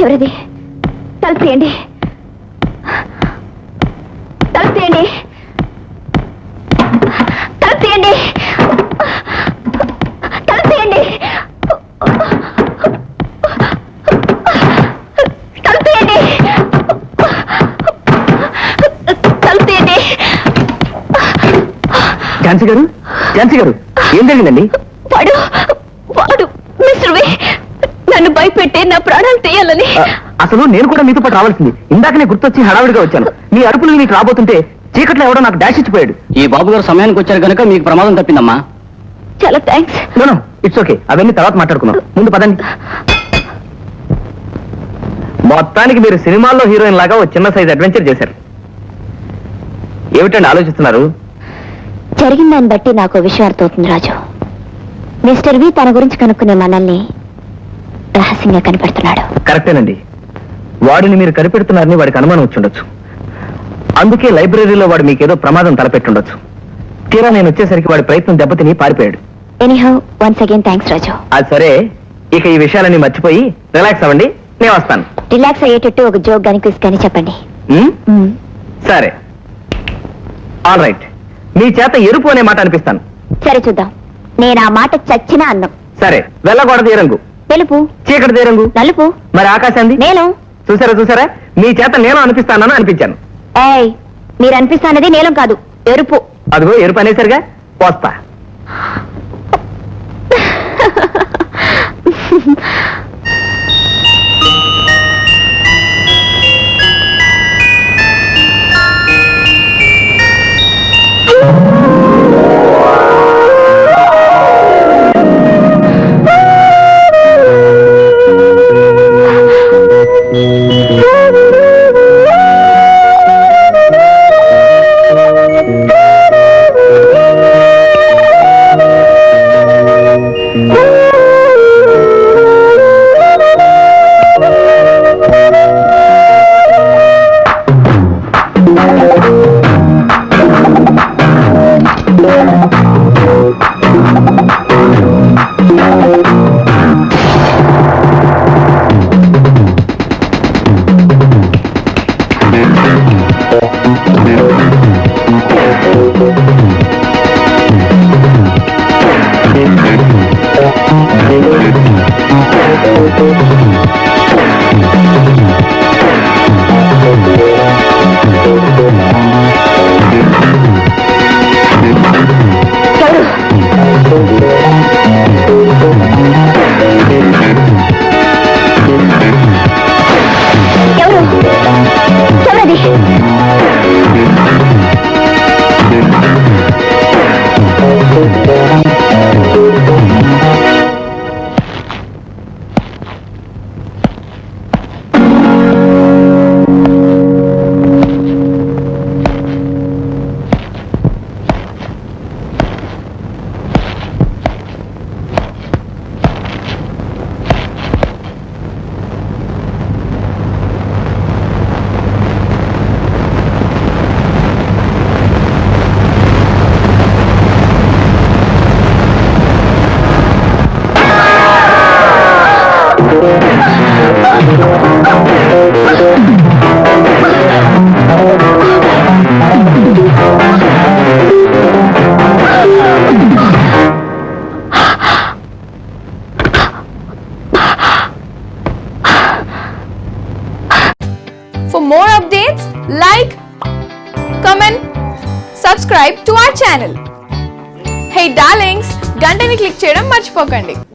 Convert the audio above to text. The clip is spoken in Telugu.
ఎవరిది? తలుపు తీయండి, తలుపు తీయండి, తలుపు తీయండి, తలుపు తీయండి, తలుపు తీయండి, తలుపు తీయండి. ఝాన్సీ గారు, ఝాన్సీ గారు, ఏం జరిగిందండి? వాడు వాడు మిస్టర్ వి నన్ను భయపెట్టి నా ప్రాణాలు తీయాలని. అసలు నేను కూడా మీతో పాటు రావాల్సింది. ఇందాకనే గుర్తొచ్చి హడావిడిగా వచ్చాను. మీ అరుపులు మీకు రాబోతుంటే చీకట్లో ఎవడో నాకు డాష్ ఇచ్చిపోయాడు. ఈ బాబు గారు సమయానికి వచ్చారు కనుక మీకు ప్రమాదం తప్పిందమ్మా. చాలా థ్యాంక్స్. నో ఇట్స్ ఓకే, అవన్నీ తర్వాత మాట్లాడుకుందాం. ముందు పదండి. మొత్తానికి మీరు సినిమాల్లో హీరోయిన్ లాగా ఒక చిన్న సైజ్ అడ్వెంచర్ చేశారు. ఏమిటండి ఆలోచిస్తున్నారు? జరిగిన దాన్ని బట్టి నాకు విషయం అర్థమవుతుంది రాజు. మిస్టర్ వి తన గురించి కనుక్కునే మనల్ని రహస్యంగా కనిపెడుతున్నాడు. కరెక్టేనండి. వాడిని మీరు కనిపెడుతున్నారని వాడికి అనుమానం వచ్చుండొచ్చు. అందుకే లైబ్రరీలో వాడు మీకేదో ప్రమాదం తలపెట్టుండొచ్చు. తీరా నేను వచ్చేసరికి వాడి ప్రయత్నం దెబ్బతిని పారిపోయాడు. ఎనీహౌ వన్స్ అగైన్ థ్యాంక్స్ రాజు. అది సరే, ఇక ఈ విషయాలన్నీ మర్చిపోయి రిలాక్స్ అవ్వండి. నేను వస్తాను. రిలాక్స్ అయ్యేటట్టు ఒక జోక్ గాని క్విజ్ గాని చెప్పండి. సరే, ఆల్ రైట్. మీ చేత ఎరుపు అనే మాట అనిపిస్తాను. సరే చూద్దాం. నేను ఆ మాట చచ్చినా అన్నం. సరే, వెళ్ళకూడదు ఏ రంగు? తెలుపు. చీకటి ఏ రంగు? నలుపు. మరి ఆకాశాన్ని? నీలం. చూసారా, మీ చేత నేను అనిపిస్తానని అనిపించాను. ఏయ్, మీరు అనిపిస్తానది నీలం కాదు, ఎరుపు. అదిగో ఎరుపు అనేసరిగా వస్తా. For more updates, like, comment, subscribe to our channel. Hey darlings, గంటని click చేయడం మర్చిపోకండి.